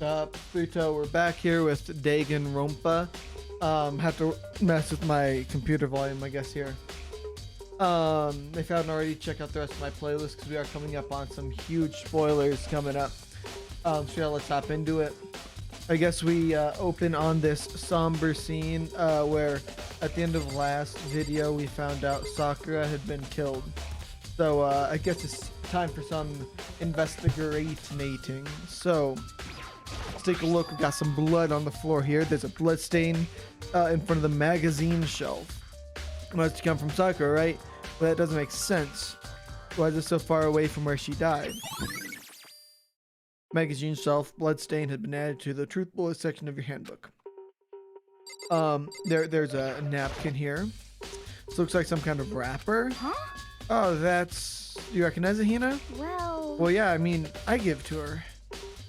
Pluto, we're back here with Danganronpa. Have to mess with my computer volume, I guess, here. If you haven't already, check out the rest of my playlist because we are coming up on some huge spoilers coming up. So yeah, let's hop into it. I guess we open on this somber scene where at the end of last video we found out Sakura had been killed. So I guess it's time for some investigating. So let's take a look. We got some blood on the floor here. There's a blood stain in front of the magazine shelf. Must come from Sakura, right? Well, that doesn't make sense. Why is it so far away from where she died? Magazine shelf, blood stain had been added to the truth bullet section of your handbook. There's a napkin here. This looks like some kind of wrapper. Huh? Oh, that's... You recognize it, Hina? Well, yeah, I mean, I give it to her.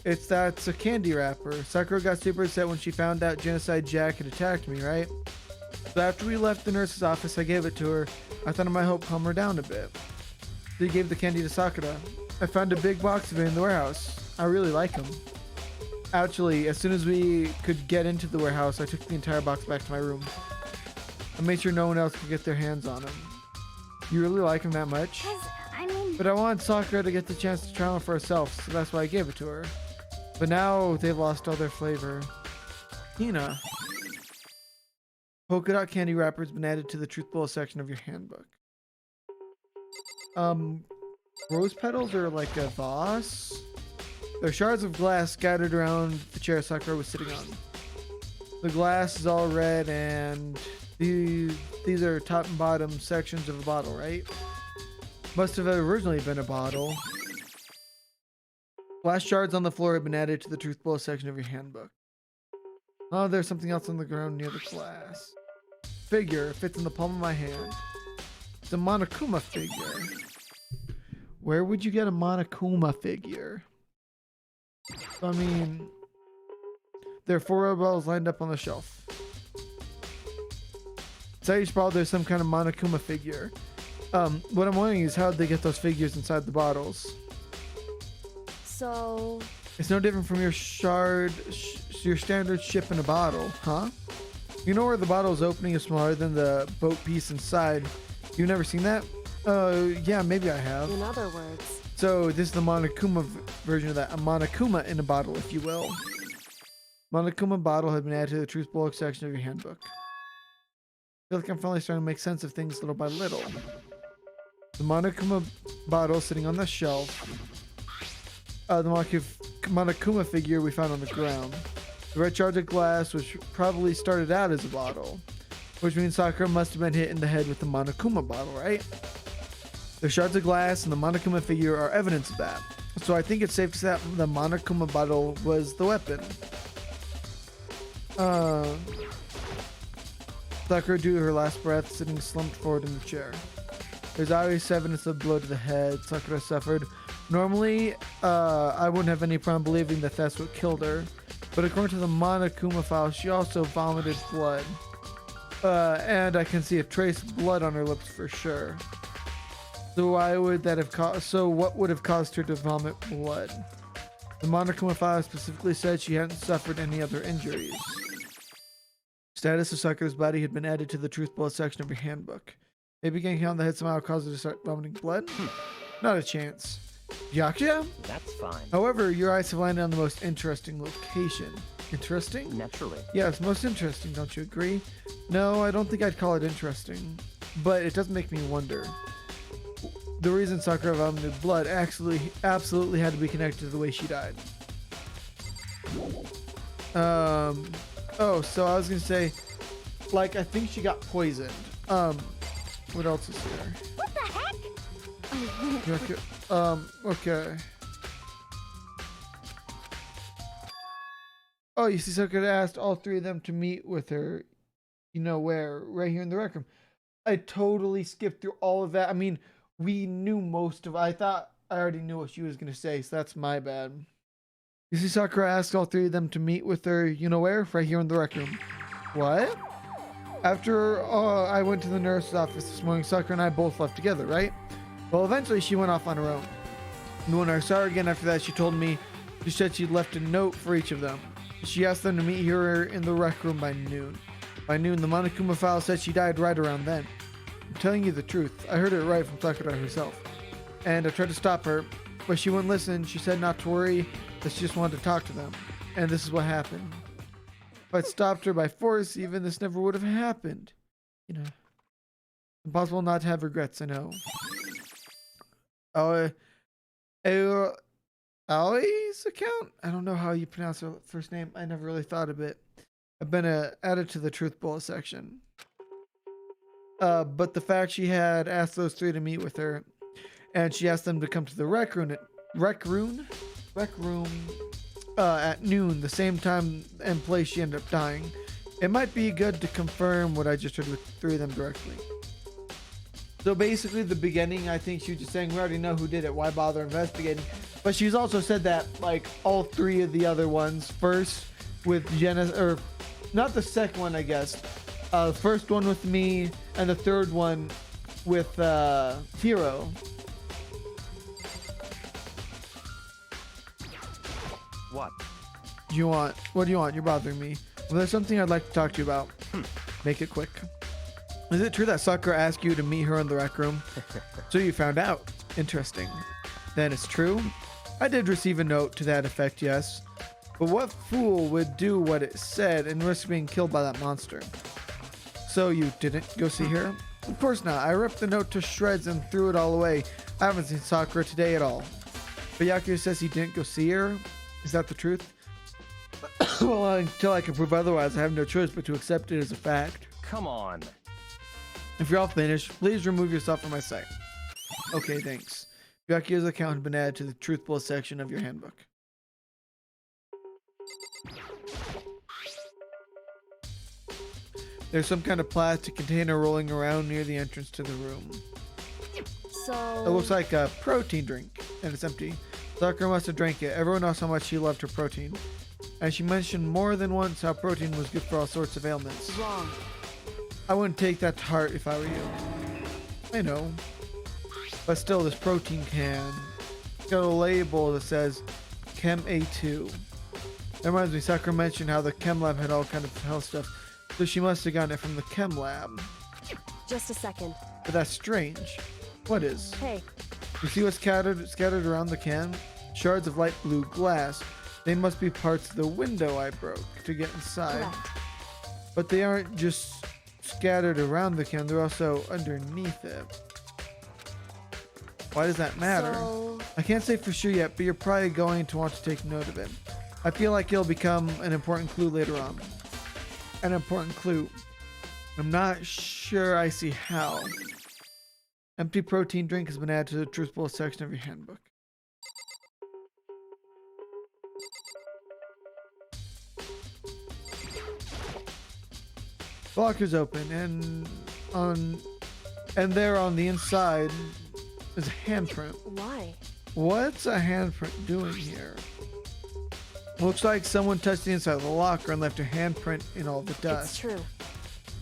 That's a candy wrapper. Sakura got super upset when she found out Genocide Jack had attacked me, right? So after we left the nurse's office, I gave it to her. I thought it might help calm her down a bit. So you gave the candy to Sakura. I found a big box of it in the warehouse. I really like them. Actually, as soon as we could get into the warehouse, I took the entire box back to my room. I made sure no one else could get their hands on them. You really like them that much? But I wanted Sakura to get the chance to try them for herself, so that's why I gave it to her. But now they've lost all their flavor. Hina. Polka dot candy wrapper has been added to the truth bullet section of your handbook. Rose petals are like a vase. They're shards of glass scattered around the chair Sakura was sitting on. The glass is all red, and these are top and bottom sections of a bottle, right? Must have originally been a bottle. Glass shards on the floor have been added to the truth bullet section of your handbook. Oh, there's something else on the ground near the glass. Figure fits in the palm of my hand. It's a Monokuma figure. Where would you get a Monokuma figure? I mean, there are 4 red bottles lined up on the shelf. Inside each bottle, there's some kind of Monokuma figure. What I'm wondering is how they get those figures inside the bottles. So it's no different from your your standard ship in a bottle, huh? You know where the bottle's opening is smaller than the boat piece inside. You've never seen that? Yeah, maybe I have. in other words, So this is the Monokuma version of that. A Monokuma in a bottle, if you will. Monokuma bottle had been added to the truth bullet section of your handbook. I feel like I'm finally starting to make sense of things little by little. The Monokuma bottle sitting on the shelf. The Monokuma figure we found on the ground. The red shards of glass, which probably started out as a bottle. Which means Sakura must have been hit in the head with the Monokuma bottle, right? The shards of glass and the Monokuma figure are evidence of that. So I think it's safe to say that the Monokuma bottle was the weapon. Sakura drew her last breath, sitting slumped forward in the chair. There's obvious evidence of blow to the head Sakura suffered. Normally, I wouldn't have any problem believing that that's what killed her. But according to the Monokuma file, she also vomited blood. And I can see a trace of blood on her lips for sure. So why would that have caused? So what would have caused her to vomit blood? The Monokuma file specifically said she hadn't suffered any other injuries. Status of Sakura's body had been added to the truth bullet section of your handbook. Maybe getting hit on the head somehow caused her to start vomiting blood? Not a chance. Yakuya? That's fine. However, your eyes have landed on the most interesting location. Interesting? Naturally. Yes, most interesting, don't you agree? No, I don't think I'd call it interesting. But it does make me wonder. The reason Sakura vomited blood absolutely had to be connected to the way she died. Oh, so I was gonna say, like, I think she got poisoned. What else is here? what the heck? Okay. Oh, you see, Sakura asked all 3 of them to meet with her. You know where? Right here in the rec room. I totally skipped through all of that. I mean, we knew most of it. I thought I already knew what she was going to say, so that's my bad. You see, Sakura asked all 3 of them to meet with her. You know where? Right here in the rec room. What? After I went to the nurse's office this morning, Sakura and I both left together, right? Well, eventually she went off on her own. And when I saw her again after that, she told me She said she'd left a note for each of them. She asked them to meet her in the rec room by noon. By noon, the Monokuma file said she died right around then. I'm telling you the truth. I heard it right from Sakura herself. And I tried to stop her, but she wouldn't listen. She said not to worry, that she just wanted to talk to them. And this is what happened. If I'd stopped her by force, even this never would have happened. You know. Impossible not to have regrets, I know. Ali's account? I don't know how you pronounce her first name. I never really thought of it. I've been added to the truth bullet section. But the fact she had asked those three to meet with her, and she asked them to come to the rec room at noon, the same time and place she ended up dying. It might be good to confirm what I just heard with three of them directly. So basically, the beginning, I think she was just saying, we already know who did it. Why bother investigating? But she's also said that, like, all three of the other ones, first with Jenna, or not the second one, I guess. The first one with me, and the third one with Hiro. What? What do you want? You're bothering me. Well, there's something I'd like to talk to you about. Make it quick. Is it true that Sakura asked you to meet her in the rec room? So you found out. Interesting. Then it's true? I did receive a note to that effect, yes. But what fool would do what it said and risk being killed by that monster? So you didn't go see her? Of course not. I ripped the note to shreds and threw it all away. I haven't seen Sakura today at all. But Yakuya says he didn't go see her? Is that the truth? Well, until I can prove otherwise, I have no choice but to accept it as a fact. Come on. If you're all finished, please remove yourself from my sight. Okay, thanks. Yakuya's account has been added to the truth bullet section of your handbook. There's some kind of plastic container rolling around near the entrance to the room. So... It looks like a protein drink, and it's empty. Sakura must have drank it. Everyone knows how much she loved her protein. And she mentioned more than once how protein was good for all sorts of ailments. Wrong. I wouldn't take that to heart if I were you. I know. But still, this protein can. It's got a label that says Chem A2. That reminds me, Sakura mentioned how the Chem Lab had all kind of health stuff. So she must have gotten it from the Chem Lab. Just a second. But that's strange. What is? Hey. You see what's scattered around the can? Shards of light blue glass. They must be parts of the window I broke to get inside. Correct. But they aren't just scattered around the can, they're also underneath it. Why does that matter? So... I can't say for sure yet, but you're probably going to want to take note of it. I feel like it'll become an important clue later on. An important clue. I'm not sure I see how. Empty protein drink has been added to the truth bullet section of your handbook. The locker's open, and there on the inside is a handprint. Why? What's a handprint doing here? Looks like someone touched the inside of the locker and left a handprint in all the dust. It's true.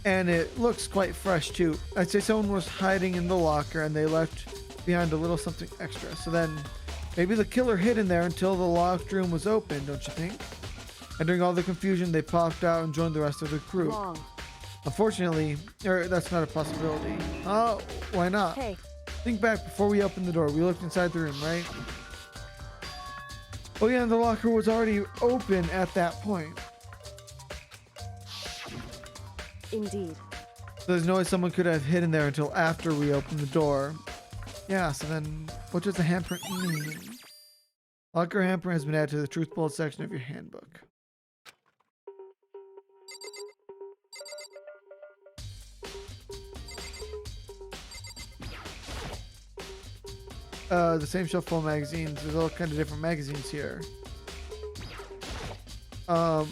And it looks quite fresh too. I'd say someone was hiding in the locker and they left behind a little something extra. So then maybe the killer hid in there until the locked room was open, don't you think? And during all the confusion, they popped out and joined the rest of the crew. Wrong. Unfortunately, that's not a possibility. Oh, why not? Hey. Think back before we opened the door. We looked inside the room, right? Oh yeah, and the locker was already open at that point. Indeed. So there's no way someone could have hidden there until after we opened the door. Yeah, so then what does the handprint mean? Locker handprint has been added to the truth bullet section of your handbook. The same shelf full of magazines. There's all kind of different magazines here. Oh,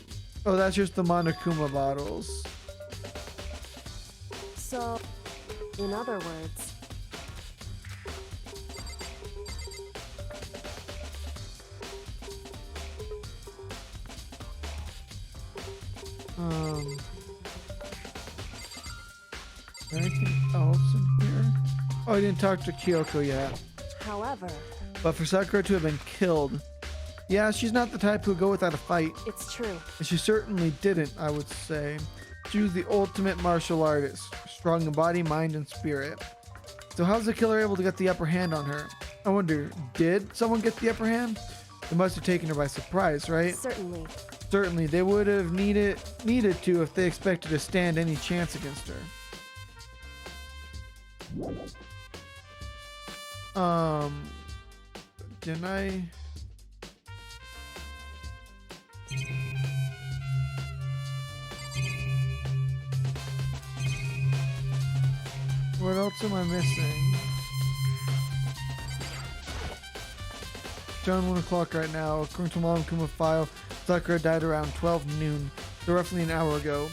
that's just the Monokuma bottles. So, in other words... Anything else in here? Oh, I didn't talk to Kyoko yet. However... But for Sakura to have been killed, Yeah, she's not the type who'd go without a fight. It's true. And she certainly didn't, I would say. She was the ultimate martial artist, strong in body, mind, and spirit. So how's the killer able to get the upper hand on her? I wonder, did someone get the upper hand? They must have taken her by surprise, right? Certainly. Certainly, they would have needed to if they expected to stand any chance against her. Didn't I? What else am I missing? John 1 o'clock right now. According to Mom Kuma file, Sakura died around 12 noon, so roughly an hour ago.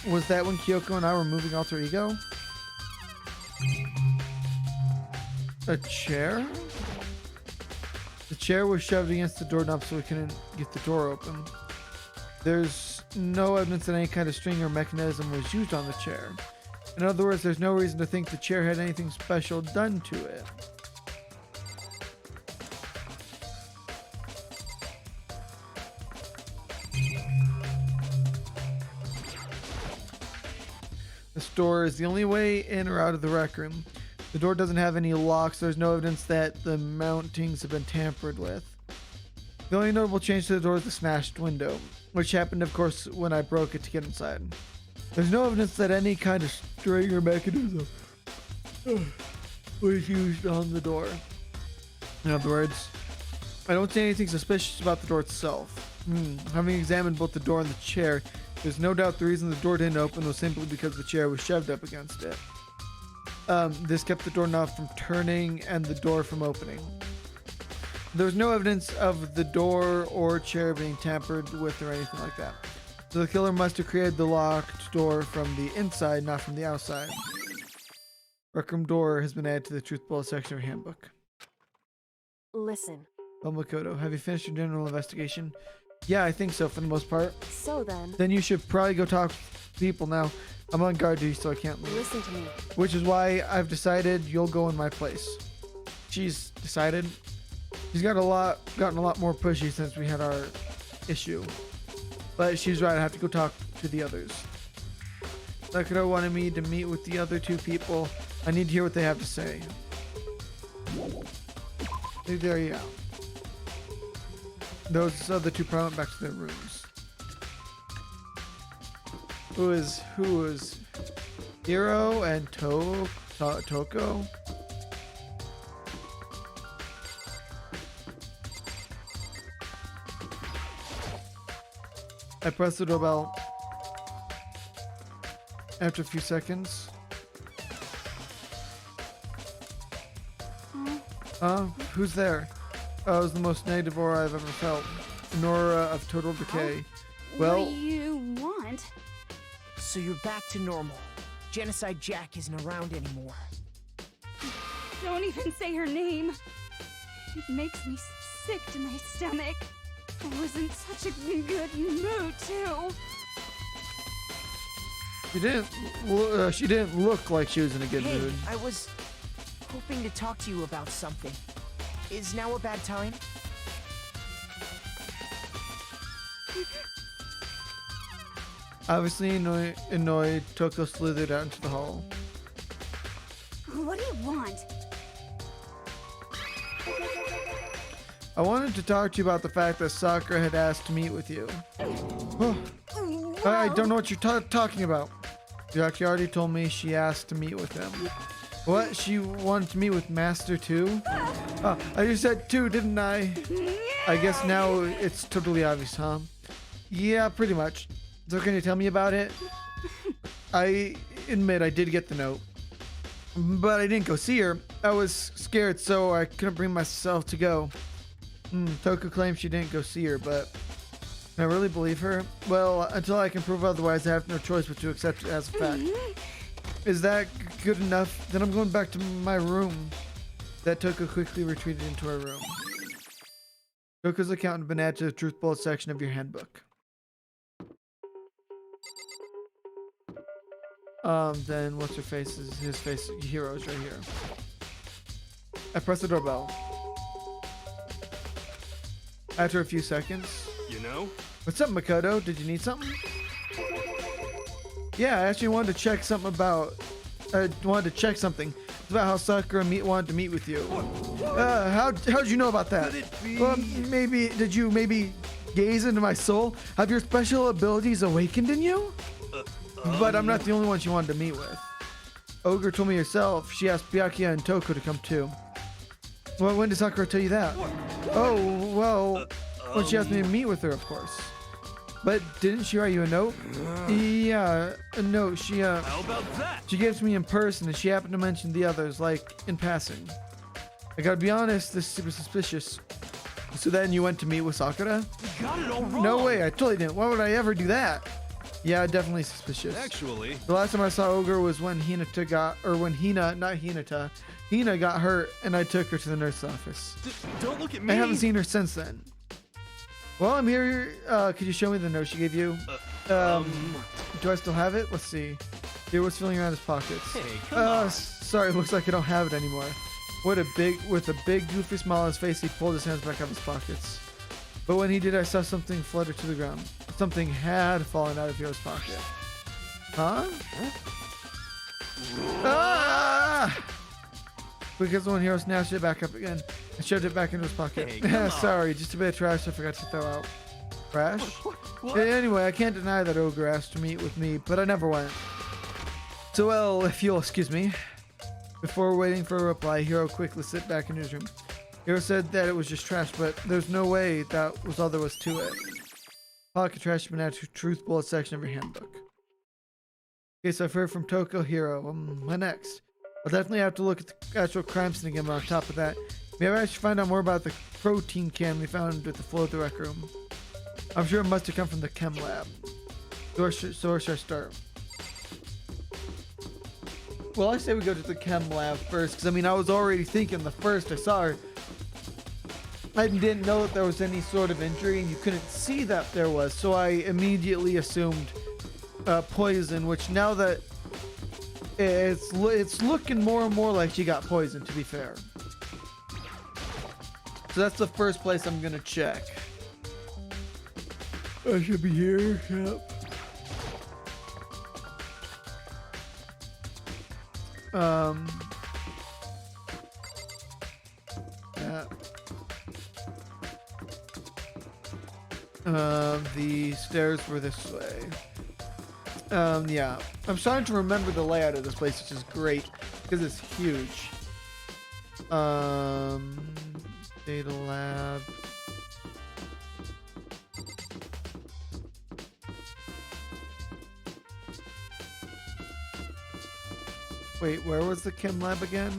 Was that when Kyoko and I were moving alter ego? A chair? The chair was shoved against the doorknob so we couldn't get the door open. There's no evidence that any kind of string or mechanism was used on the chair. In other words, there's no reason to think the chair had anything special done to it. This door is the only way in or out of the rec room. The door doesn't have any locks. There's no evidence that the mountings have been tampered with. The only notable change to the door is the smashed window, which happened, of course, when I broke it to get inside. There's no evidence that any kind of string or mechanism was used on the door. In other words, I don't see anything suspicious about the door itself. Having examined both the door and the chair, there's no doubt the reason the door didn't open was simply because the chair was shoved up against it. This kept the doorknob from turning and the door from opening. There was no evidence of the door or chair being tampered with or anything like that. So the killer must have created the locked door from the inside, not from the outside. Rec room door has been added to the truth bullet section of your handbook. Listen. Makoto, have you finished your general investigation? Yeah, I think so for the most part. So then? Then you should probably go talk to people now. I'm on guard duty, so I can't leave. Listen to me. Which is why I've decided you'll go in my place. She's decided. She's gotten a lot more pushy since we had our issue. But she's right, I have to go talk to the others. Sakura wanted me to meet with the other two people. I need to hear what they have to say. There you go. Those other two probably went back to their rooms. Who is Hiro and Toko? I pressed the doorbell. After a few seconds. Who's there? It was the most negative aura I've ever felt. An aura of total decay. Well, what do you want? So you're back to normal. Genocide Jack isn't around anymore. Don't even say her name. It makes me sick to my stomach. I was in such a good mood, too. she didn't look like she was in a good Hey, mood. I was hoping to talk to you about something. Is now a bad time? Obviously annoyed, Toko slithered out into the hall. What do you want? I wanted to talk to you about the fact that Sakura had asked to meet with you. I don't know what you're talking about. Jackie already told me she asked to meet with him. What? She wanted to meet with Master 2? I just said 2, didn't I? I guess now it's totally obvious, huh? Yeah, pretty much. So can you tell me about it? I admit I did get the note. But I didn't go see her. I was scared, so I couldn't bring myself to go. Toko claims she didn't go see her, but can I really believe her? Well, until I can prove otherwise, I have no choice but to accept it as a fact. Is that good enough? Then I'm going back to my room. That Toko quickly retreated into her room. Toko's account had been added to the truth bullet section of your handbook. Then what's her face? His face, Hiro's right here. I press the doorbell. After a few seconds. You know? What's up, Makoto? Did you need something? Yeah, I actually wanted to check something about... I wanted to check something. It's about how Sakura wanted to meet with you. How'd you know about that? Could it be? Did you gaze into my soul? Have your special abilities awakened in you? But I'm not the only one she wanted to meet with. Ogre told me herself. She asked Byakuya and Toko to come too. Well, when did Sakura tell you that? Oh, well, when she asked me to meet with her, of course. But didn't she write you a note? Yeah, a note. How about that? She gave it to me in person, and she happened to mention the others, like, in passing. I gotta be honest, this is super suspicious. So then you went to meet with Sakura? You got it all wrong. No way, I totally didn't. Why would I ever do that? Yeah, definitely suspicious. Actually, The last time I saw Ogre was when Hina got hurt, and I took her to the nurse's office. don't look at me. I haven't seen her since then. Well, I'm here. Could you show me the note she gave you? Do I still have it? Let's see. Here, what's filling around his pockets? Hey, come on. Sorry, looks like I don't have it anymore. With a big goofy smile on his face, he pulled his hands back out of his pockets. But when he did, I saw something flutter to the ground. Something had fallen out of Hero's pocket. Huh? Ah! Because when Hero snatched it back up again and shoved it back into his pocket. Hey, come on. Sorry, just a bit of trash I forgot to throw out. Trash? What? Anyway, I can't deny that Ogre asked to meet with me, but I never went. So, well, if you'll excuse me. Before waiting for a reply, Hero quickly slipped back into his room. Hero said that it was just trash, but there's no way that was all there was to it. Pocket trash has been added to truth bullet section of your handbook. Okay, so I've heard from Toko, Hero. What next? I'll definitely have to look at the actual crime scene again, but on top of that, maybe I should find out more about the protein can we found at the floor of the rec room. I'm sure it must have come from the chem lab. So where should I start? Well, I say we go to the chem lab first, because I mean, I was already thinking the first I saw her, I didn't know that there was any sort of injury, and you couldn't see that there was, so I immediately assumed poison, which now that it's looking more and more like she got poisoned, to be fair. So that's the first place I'm gonna check. I should be here. Yep. Yeah. The stairs were this way. Yeah. I'm starting to remember the layout of this place, which is great because it's huge. Data lab. Wait, where was the chem lab again?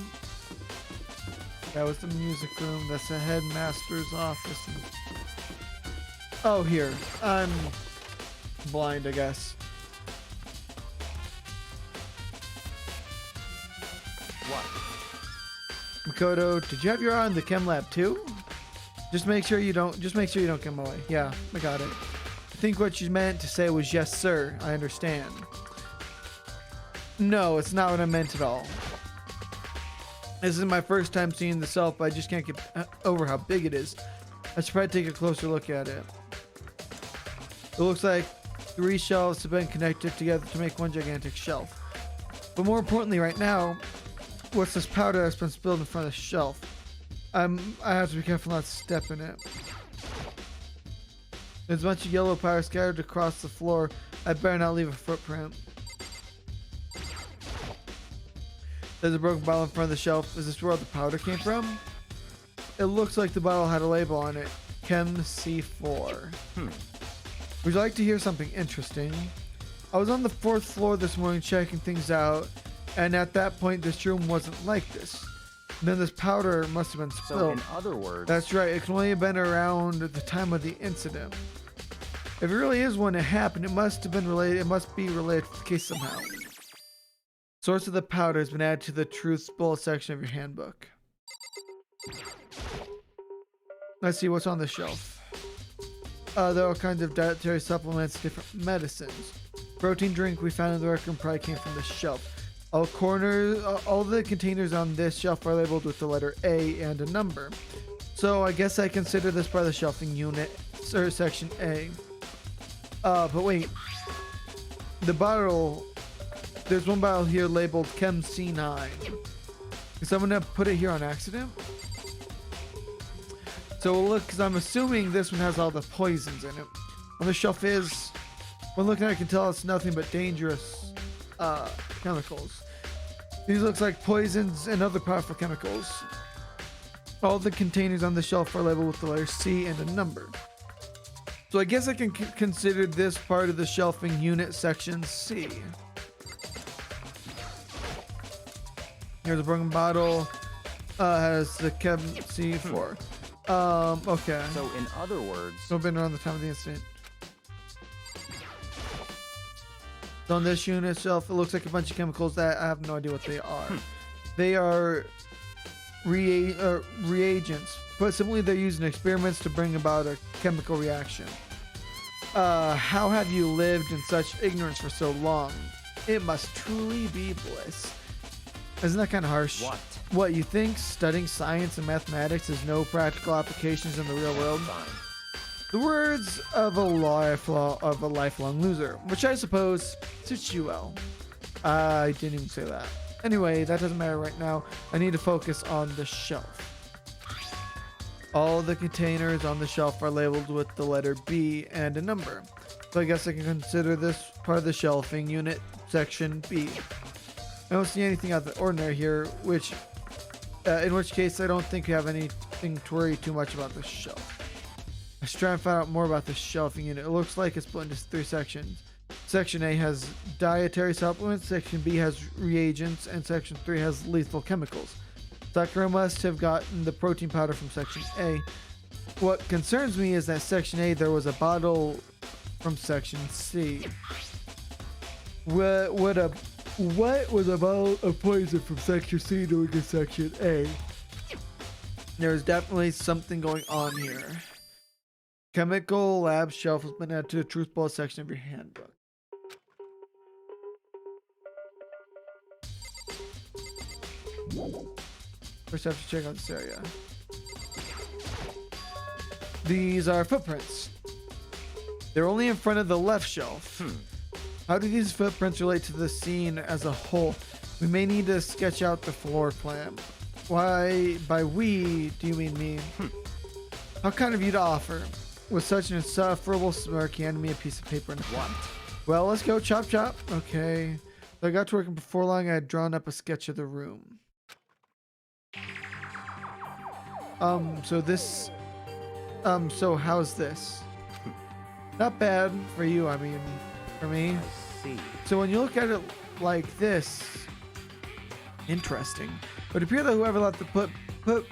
That was the music room. That's the headmaster's office. Oh, here. I'm blind, I guess. What? Makoto, did you have your eye on the chem lab too? Just make sure you don't come away. Yeah, I got it. I think what you meant to say was yes, sir. I understand. No, it's not what I meant at all. This is my first time seeing the self, but I just can't get over how big it is. I should probably take a closer look at it. It looks like 3 shelves have been connected together to make one gigantic shelf. But more importantly right now, what's this powder that's been spilled in front of the shelf? I have to be careful not to step in it. There's a bunch of yellow powder scattered across the floor. I better not leave a footprint. There's a broken bottle in front of the shelf. Is this where all the powder came from? It looks like the bottle had a label on it. Chem C4. Would you like to hear something interesting? I was on the 4th floor this morning checking things out, and at that point this room wasn't like this. And then this powder must have been spilled. So in other words, That's right, it can only have been around the time of the incident. If it really is when it happened, it must be related to the case somehow. Source of the powder has been added to the truth bullet section of your handbook. Let's see what's on the shelf. There are all kinds of dietary supplements, different medicines. Protein drink we found in the rec room probably came from this shelf. All the containers on this shelf are labeled with the letter A and a number. So I guess I consider this part of the shelving unit, or section A. But wait. The bottle, there's one bottle here labeled Chem C9. Is someone gonna put it here on accident? So we'll look, because I'm assuming this one has all the poisons in it. On the shelf is, when looking at it, I can tell it's nothing but dangerous chemicals. These looks like poisons and other powerful chemicals. All the containers on the shelf are labeled with the letter C and a number. So I guess I can consider this part of the shelving unit section C. Here's a broken bottle. Has the Chem C4. Okay. So in other words, So been around the time of the incident. So on this unit shelf, it looks like a bunch of chemicals that I have no idea what they are. They are reagents. But simply they're used in experiments to bring about a chemical reaction. How have you lived in such ignorance for so long? It must truly be bliss. Isn't that kind of harsh? What, you think studying science and mathematics has no practical applications in the real world? fine. The words of a lifelong loser, which I suppose suits you well. I didn't even say that. Anyway, that doesn't matter right now. I need to focus on the shelf. All the containers on the shelf are labeled with the letter B and a number. So I guess I can consider this part of the shelving unit, section B. I don't see anything out of the ordinary here, in which case I don't think we have anything to worry too much about this shelf. Let's try and find out more about the shelving unit. It looks like it's split into 3 sections. Section A has dietary supplements, Section B has reagents, and Section 3 has lethal chemicals. Sakura must have gotten the protein powder from Section A. What concerns me is that Section A, there was a bottle from Section C. What was a bottle of poison from Section C doing in Section A? There's definitely something going on here. Chemical lab shelf has been added to the truth ball section of your handbook. First I have to check out this area. These are footprints. They're only in front of the left shelf. How do these footprints relate to the scene as a whole? We may need to sketch out the floor plan. Why, by we, do you mean me? How kind of you to offer. With such an insufferable smirk, he handed me a piece of paper and a pen. Well, let's go, chop chop. Okay. So I got to work, and before long I had drawn up a sketch of the room. So how's this? Not bad for you, I mean, for me. I see. So when you look at it like this, interesting. It would appear that whoever left the put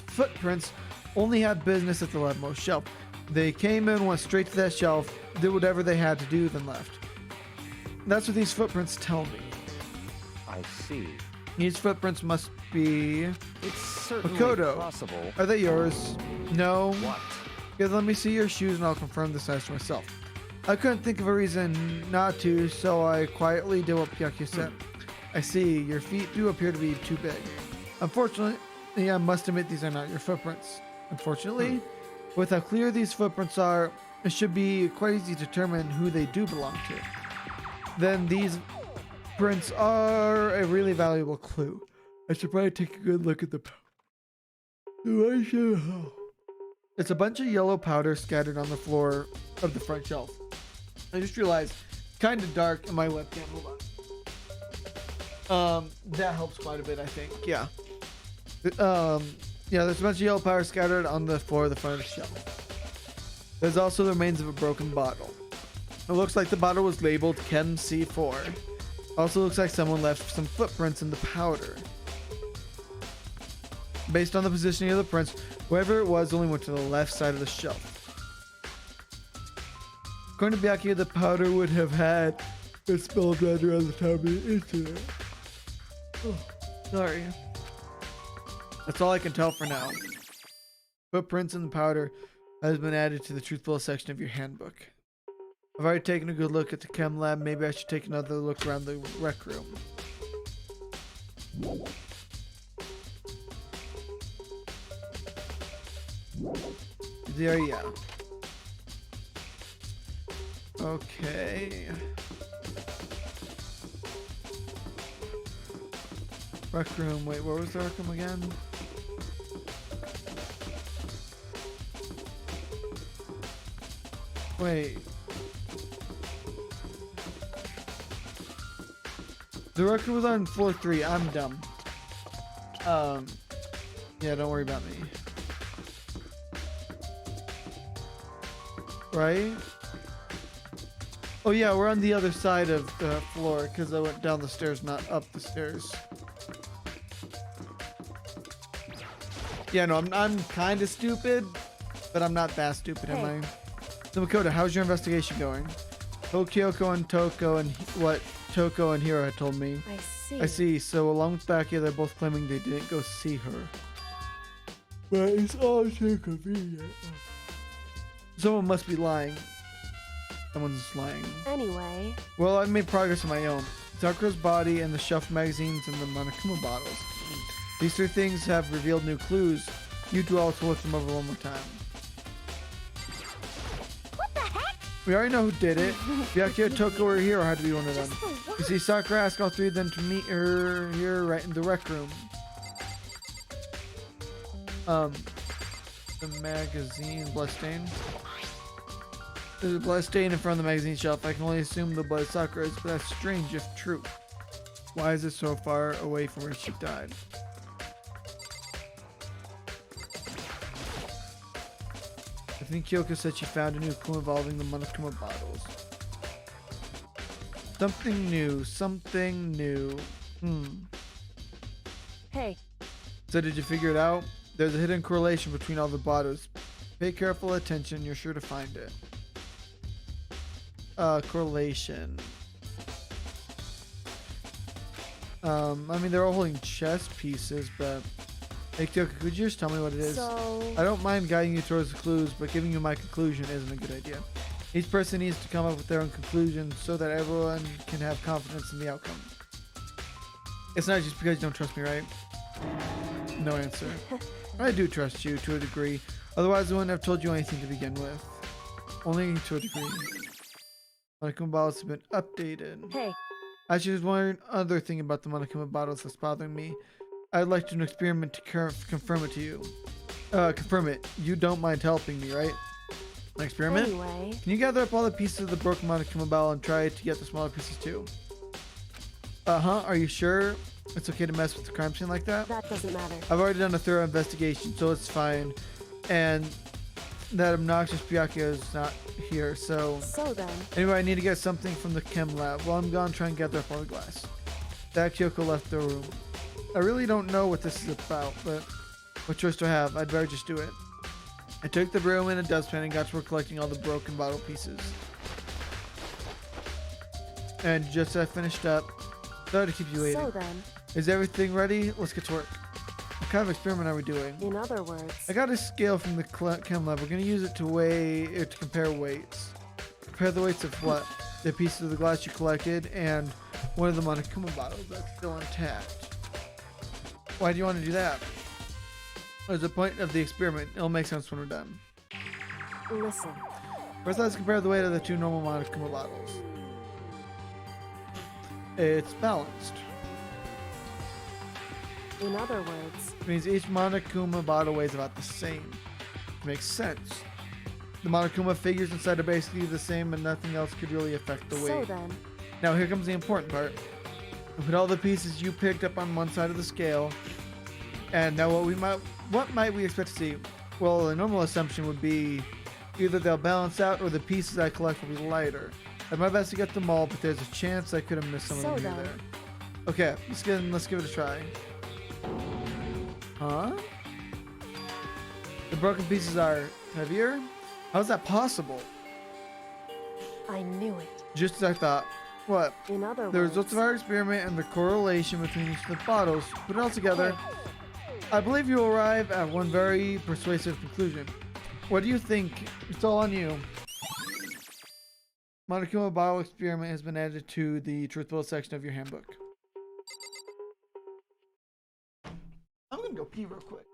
footprints only had business at the leftmost shelf. They came in, went straight to that shelf, did whatever they had to do, then left. That's what these footprints tell me. I see. These footprints must be It's certainly Makoto. possible. Are they yours? No. What? Okay, let me see your shoes and I'll confirm this as myself. I couldn't think of a reason not to, so I quietly did what Pyaku said. I see, your feet do appear to be too big. Unfortunately, I must admit these are not your footprints. Unfortunately, with how clear these footprints are, it should be quite easy to determine who they do belong to. Then these prints are a really valuable clue. I should probably take a good look at the It's a bunch of yellow powder scattered on the floor of the front shelf. I just realized, kind of dark in my webcam. Hold on. That helps quite a bit, I think. Yeah. Yeah, there's a bunch of yellow powder scattered on the floor of the front of the shelf. There's also the remains of a broken bottle. It looks like the bottle was labeled Chem C4. Also looks like someone left some footprints in the powder. Based on the positioning of the prints, whoever it was only went to the left side of the shelf. According to Byaku, the powder would have had it spilled right around the time of the incident. Oh, sorry. That's all I can tell for now. Footprints in the powder has been added to the truthful section of your handbook. I've already taken a good look at the chem lab. Maybe I should take another look around the rec room. There, yeah. Okay. Rec room. Wait, where was the rec room again? Wait. The rec room was on floor 3. I'm dumb. Yeah, don't worry about me. Right? Oh yeah, we're on the other side of the floor because I went down the stairs, not up the stairs. Yeah, no, I'm kind of stupid, but I'm not that stupid, am I? So Makoto, how's your investigation going? Kyoko and Toko and what Toko and Hiro had told me. I see. So along with Bakia, they're both claiming they didn't go see her. But it's all so convenient. Someone must be lying. Someone's lying. Anyway. Well, I made progress on my own. Sakura's body and the shelf magazines and the Monokuma bottles. These 3 things have revealed new clues. You two all to look them over one more time. What the heck? We already know who did it. Byakuya, Toko, or Hiro had to be one of them. You see, Sakura asked all 3 of them to meet her here right in the rec room. The magazine bloodstain. There's a bloodstain in front of the magazine shelf. I can only assume the blood is Sakura's, but that's strange if true. Why is it so far away from where she died? I think Kyoko said she found a new clue involving the Monokuma bottles. Something new. Something new. Hey. So did you figure it out? There's a hidden correlation between all the bottles. Pay careful attention. You're sure to find it. Correlation. I mean, they're all holding chess pieces, but... Hey, Kyoko, could you just tell me what it is? I don't mind guiding you towards the clues, but giving you my conclusion isn't a good idea. Each person needs to come up with their own conclusion so that everyone can have confidence in the outcome. It's not just because you don't trust me, right? No answer. I do trust you to a degree. Otherwise, I wouldn't have told you anything to begin with. Only to a degree. Monokuma bottles have been updated. Hey. Actually, there's one other thing about the Monokuma bottles that's bothering me. I'd like to do an experiment to confirm it to you. Confirm it. You don't mind helping me, right? An experiment? Anyway. Can you gather up all the pieces of the broken Monokuma bottle and try to get the smaller pieces too? Are you sure it's okay to mess with the crime scene like that? That doesn't matter. I've already done a thorough investigation, so it's fine. And that obnoxious Byakuya is not here, so... So then... Anyway, I need to get something from the chem lab. While I'm gone, try and gather up all the glass. That Kyoko left the room. I really don't know what this is about, but what choice do I have? I'd better just do it. I took the broom and a dustpan and got to work collecting all the broken bottle pieces. And just as I finished up, sorry to keep you waiting. So then... Is everything ready? Let's get to work. What kind of experiment are we doing? In other words... I got a scale from the chem lab. We're going to use it to weigh, to compare weights. Compare the weights of what? The pieces of the glass you collected and one of the Monokuma bottles that's still intact. Why do you want to do that? What's the point of the experiment? It'll make sense when we're done. Listen. First, let's compare the weight of the 2 normal Monokuma bottles. It's balanced. In other words... It means each Monokuma bottle weighs about the same. Makes sense. The Monokuma figures inside are basically the same and nothing else could really affect the weight. So then... Now here comes the important part. We put all the pieces you picked up on one side of the scale. And now what might we expect to see? Well, a normal assumption would be either they'll balance out or the pieces I collect will be lighter. I did my best to get them all, but there's a chance I could have missed some of them here or there. Okay, let's give it a try. Huh? The broken pieces are heavier? How's that possible? I knew it. Just as I thought. What? In other words... The results of our experiment and the correlation between each of the bottles, put it all together, I believe you will arrive at one very persuasive conclusion. What do you think? It's all on you. Monokuma bottle experiment has been added to the truthful section of your handbook. I'm gonna go pee real quick.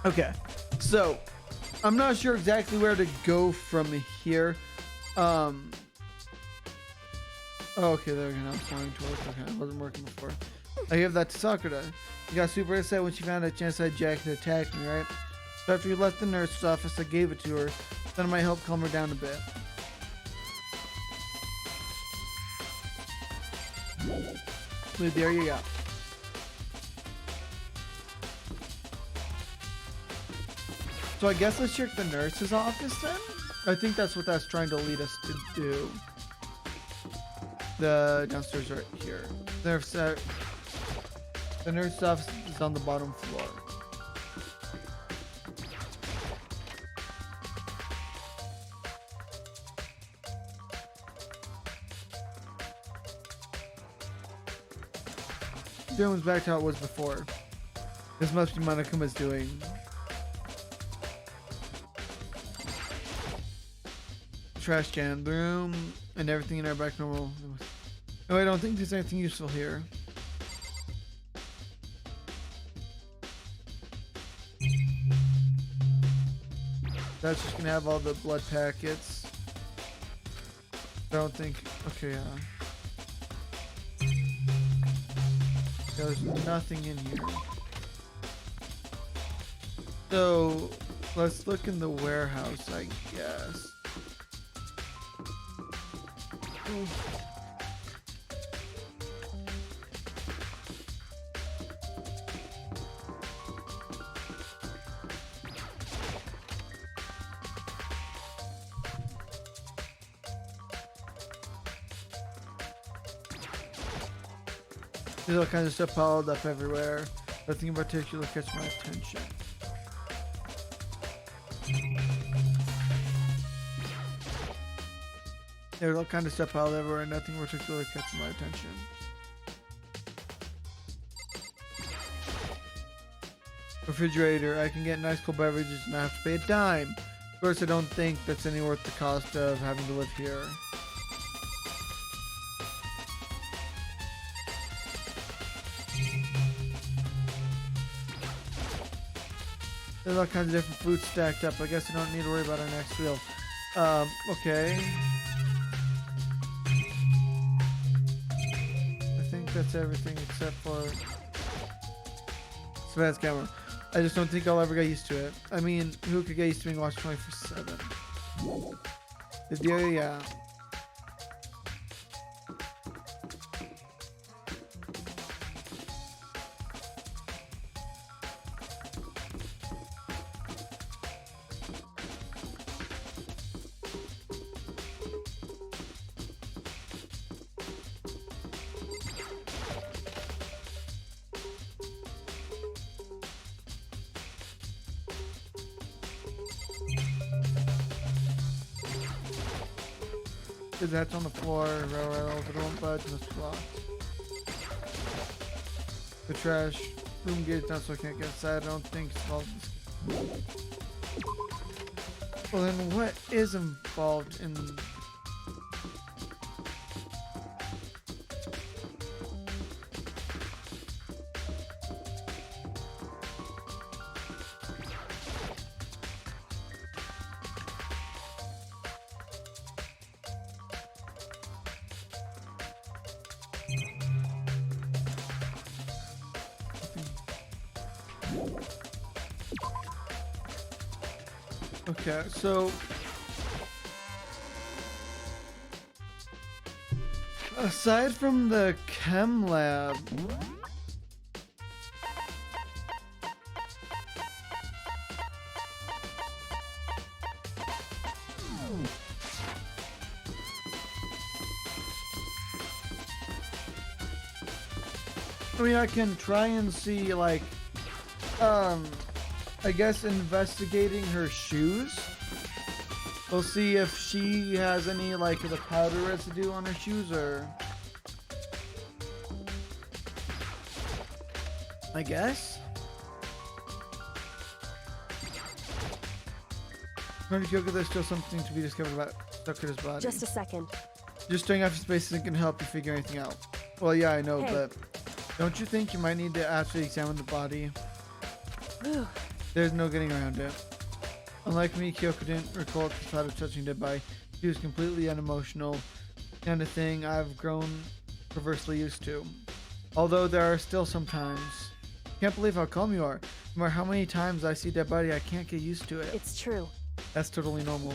Okay, so I'm not sure exactly where to go from here. Oh, okay, there we go. Now it's going to work. Okay, it wasn't working before. I gave that to Sakura. She got super upset when she found out Genocide Jack had attacked me, right? So after we left the nurse's office, I gave it to her. Then it might help calm her down a bit. So there you go. So I guess let's check the nurse's office then? I think that's what that's trying to lead us to do. The downstairs right here. The nurse's office is on the bottom floor. The room's back to how it was before. This must be Monokuma's doing. Trash can, the room, and everything in our back normal. No, I don't think there's anything useful here. That's just gonna have all the blood packets. I don't think. Okay, there's nothing in here. So let's look in the warehouse, I guess. There's all kinds of stuff piled up everywhere. Nothing in particular catch my attention. There's all kinds of stuff piled everywhere, and nothing in particular catches my attention. Refrigerator. I can get nice cold beverages and not have to pay a dime. Of course, I don't think that's any worth the cost of having to live here. There's all kinds of different foods stacked up. I guess I don't need to worry about our next meal. Okay. I think that's everything except for Savannah's camera. I just don't think I'll ever get used to it. I mean, who could get used to being watched 24/7? Yeah. His hat's on the floor, if it won't budge, must be locked. The trash room gate's down so I can't get inside. I don't think it's involved in this. Well then what is involved in... Okay, so aside from the chem lab, I mean, I can try and see, like, I guess investigating her shoes. We'll see if she has any, like, the powder residue on her shoes, or... I guess? According to Kyoko, there's still something to be discovered about Sakura's body. Just a second. Just staying off your space isn't gonna help you figure anything out. Well, yeah, I know, Hey. but don't you think you might need to actually examine the body? Whew. There's no getting around it. Unlike me, Kyoko didn't recall the thought of touching dead body. She was completely unemotional, kind of thing I've grown perversely used to. Although there are still some times. Can't believe how calm you are. No matter how many times I see dead body, I can't get used to it. It's true. That's totally normal.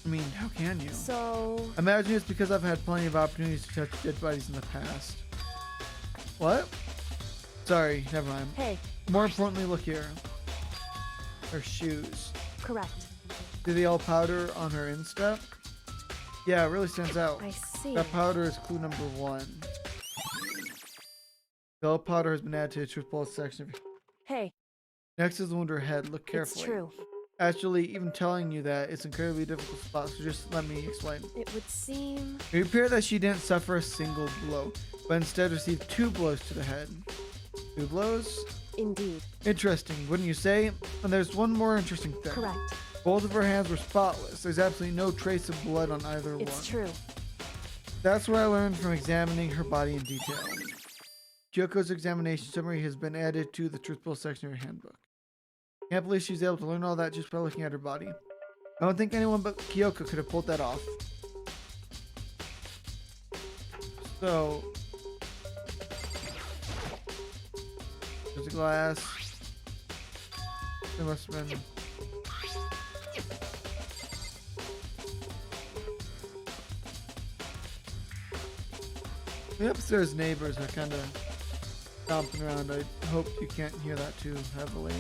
I mean, how can you? So... Imagine it's because I've had plenty of opportunities to touch dead bodies in the past. What? Sorry, never mind. Hey. More importantly, look here. Her shoes. Correct. See the all powder on her instep? Yeah, it really stands out. I see. That powder is clue number 1. The all powder has been added to the truth bullet section of your... Hey. Next is the wound to her head. Look carefully. It's true. Actually, even telling you that, it's an incredibly difficult spot, so just let me explain. It would seem... It would appear that she didn't suffer a single blow, but instead received 2 blows to the head. 2 blows? Indeed. Interesting, wouldn't you say? And there's one more interesting thing. Correct. Both of her hands were spotless. There's absolutely no trace of blood on either one. It's true. That's what I learned from examining her body in detail. Kyoko's examination summary has been added to the truth bullet section of her handbook. Can't believe she's able to learn all that just by looking at her body. I don't think anyone but Kyoko could have pulled that off. So... there's a glass. There must have been... The upstairs neighbors are kind of stomping around. I hope you can't hear that too heavily.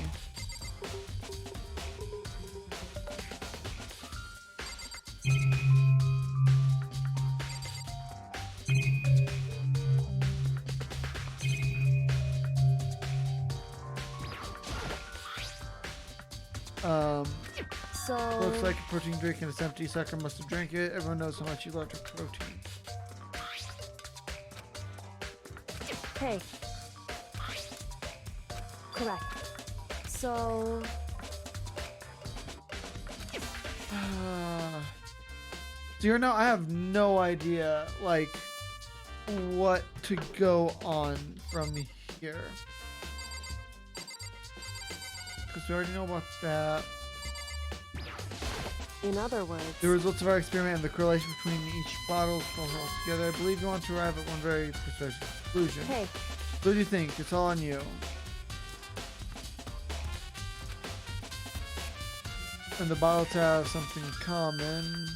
So... Looks like a protein drink and it's empty. Sucker must have drank it. Everyone knows how much you loved her protein. Hey. Correct. So... So you're now, I have no idea, like, what to go on from here. Because we already know about that. In other words... The results of our experiment and the correlation between each bottle all together. I believe you want to arrive at one very persuasive conclusion. Hey. What do you think? It's all on you. And the bottles have something in common.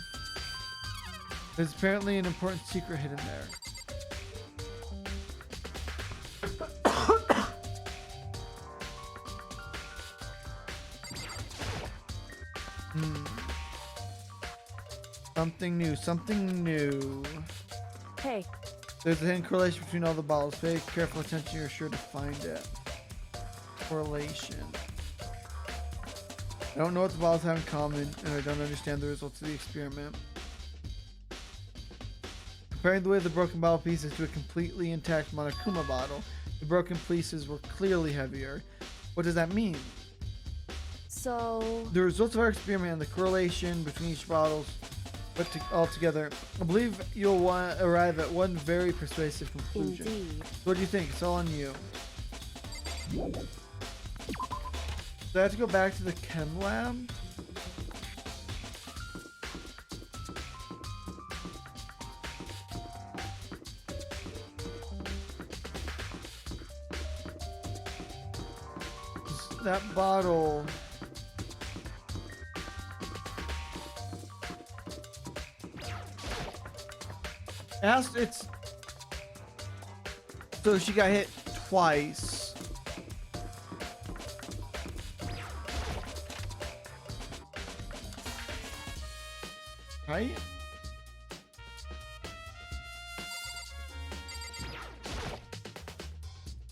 There's apparently an important secret hidden there. Something new, something new. Hey. There's a hidden correlation between all the bottles. Pay careful attention, you're sure to find it. Correlation. I don't know what the bottles have in common, and I don't understand the results of the experiment. Comparing the way the broken bottle pieces to a completely intact Monokuma bottle, the broken pieces were clearly heavier. What does that mean? So... The results of our experiment and the correlation between each bottles put all together, I believe you'll want to arrive at one very persuasive conclusion. Indeed. So what do you think? It's all on you. So I have to go back to the chem lab. That bottle. It's so she got hit twice. Right?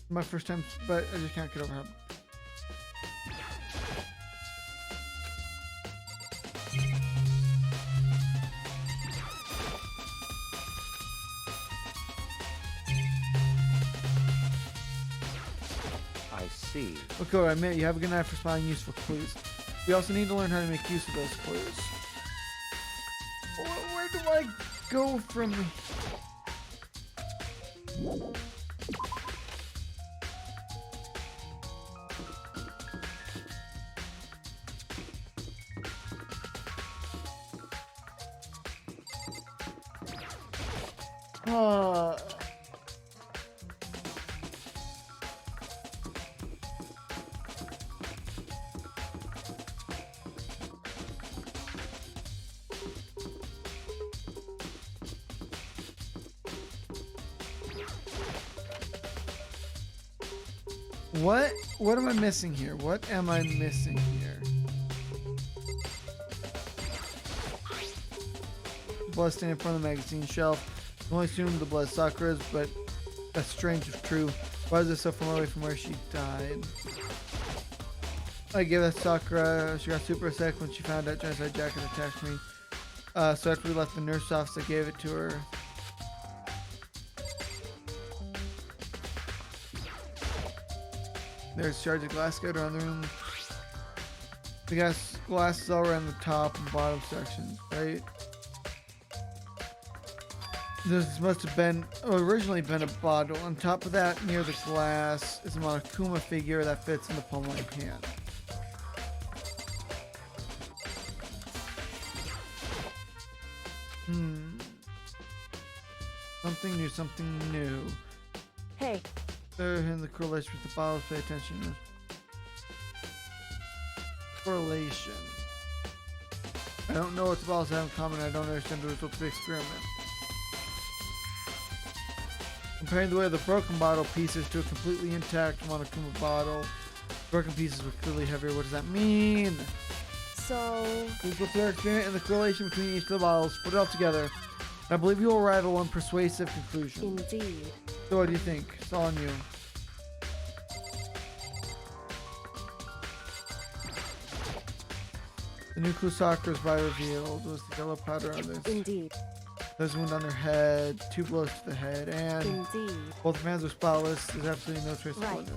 My first time, but I just can't get over her. See. Okay, I admit you have a good night for spotting useful clues. We also need to learn how to make use of those clues. Where do I go from here? What am I missing here? What am I missing here? Blood standing in front of the magazine shelf. I only assumed the blood Sakura's, but that's strange if true. Why is it so far away from where she died? I gave that Sakura. She got super sick when she found out Genocide Jack had attacked me. So after we left the nurse office, I gave it to her. There's shards of glass scattered around the room. The glass is all around the top and bottom sections, right? This must have been originally been a bottle. On top of that, near the glass, is a Monokuma figure that fits in the palm of my hand. Something new. Hey. They're in the correlation with the bottles. Pay attention. Correlation. I don't know what the bottles have in common. I don't understand the results of the experiment. Comparing the way of the broken bottle pieces to a completely intact Monokuma bottle. Broken pieces were clearly heavier. What does that mean? So... Please go through our experiment and the correlation between each of the bottles. Put it all together. I believe you will arrive at one persuasive conclusion. Indeed. So what do you think? It's all on you. The new clue Sakura's by revealed was the yellow powder on this. Indeed. There's a wound on her head, 2 blows to the head, and Indeed. both hands are spotless. There's absolutely no trace of Right. blood.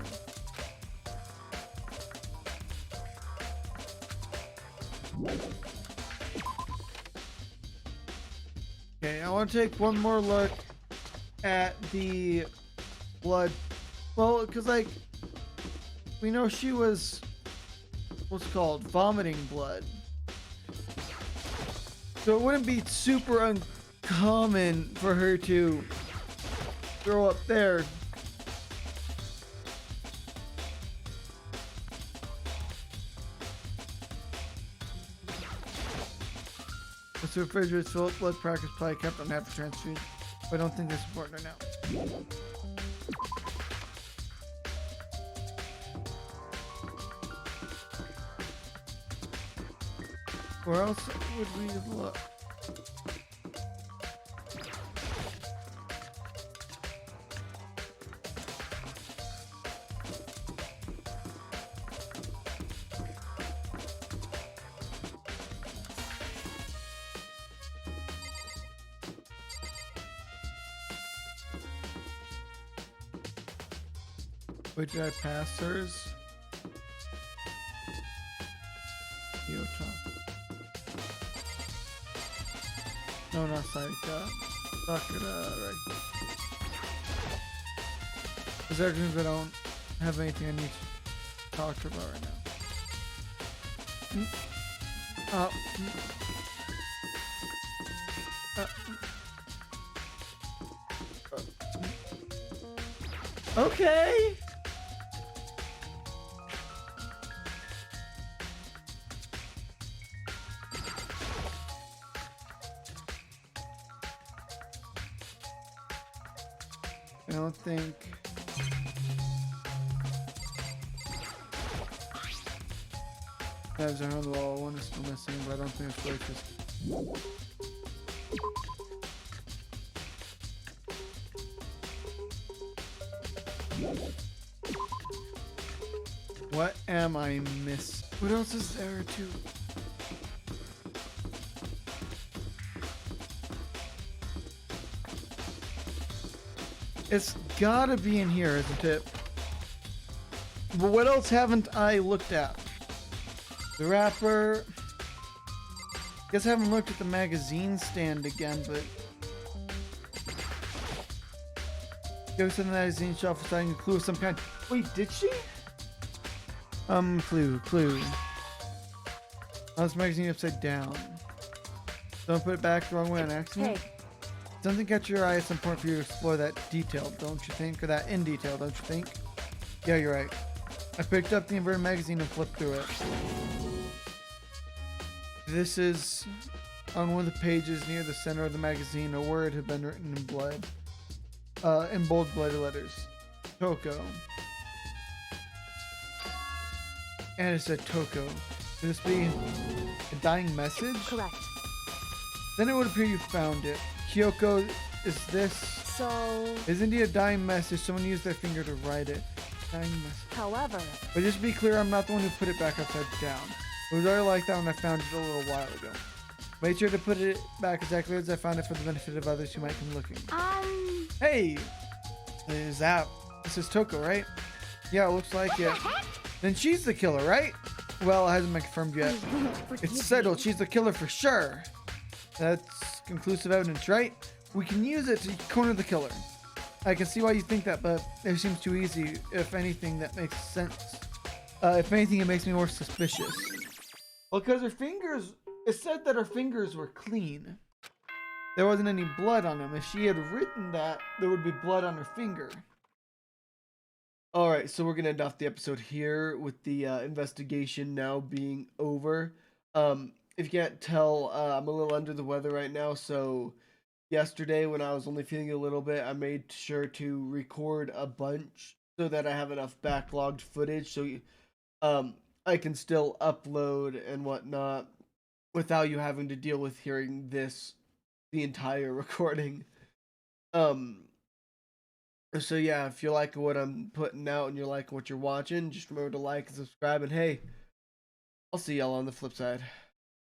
Okay, I want to take one more look at the blood. Well, because, like, we know she was, what's it called, vomiting blood. So it wouldn't be super uncommon for her to throw up there. The refrigerator's full of blood practice probably kept on half the transfusion, but I don't think that's important right now. Where else would we look? Wait, did I pass hers? No, not Saika. Sakura, right. Because that means I don't have anything I need to talk to her about right now. Okay. I don't think tabs are on the wall. One is still missing, but I don't think it's like this. What am I missing? What else is there too? It's gotta be in here, isn't it? But what else haven't I looked at? The wrapper. Guess I haven't looked at the magazine stand again, but goes to the magazine shelf for finding a clue of some kind. Wait, did she? Clue. Oh, this magazine upside down. Don't put it back the wrong way on accident. Hey. something catch your eye at some point for you to explore that detail, don't you think? Or that in detail, don't you think? Yeah, you're right. I picked up the inverted magazine and flipped through it. This is on one of the pages near the center of the magazine. A word had been written in blood, in bold bloody letters. Toko. And it said Toko. Could this be a dying message? Correct. Then it would appear you found it. Kyoko, is this? So, Isn't it a dying message? Someone used their finger to write it. Dying message. however, But just to be clear, I'm not the one who put it back upside down. It was already like that when I found it a little while ago. Made sure to put it back exactly as I found it for the benefit of others who might come looking. Hey! Is that... This is Toko, right? Yeah, it looks like it. Then she's the killer, right? Well, it hasn't been confirmed yet. It's settled. She's the killer for sure. That's conclusive evidence, right? We can use it to corner the killer. I can see why you think that, but it seems too easy. If anything, that makes sense. If anything, it makes me more suspicious. Well, because her fingers... It said that her fingers were clean. There wasn't any blood on them. If she had written that, there would be blood on her finger. Alright, so we're going to end off the episode here with the investigation now being over. If you can't tell, I'm a little under the weather right now, so yesterday when I was only feeling a little bit, I made sure to record a bunch so that I have enough backlogged footage so I can still upload and whatnot without you having to deal with hearing this the entire recording. So yeah, if you like what I'm putting out and you like what you're watching, just remember to like and subscribe, and hey, I'll see y'all on the flip side.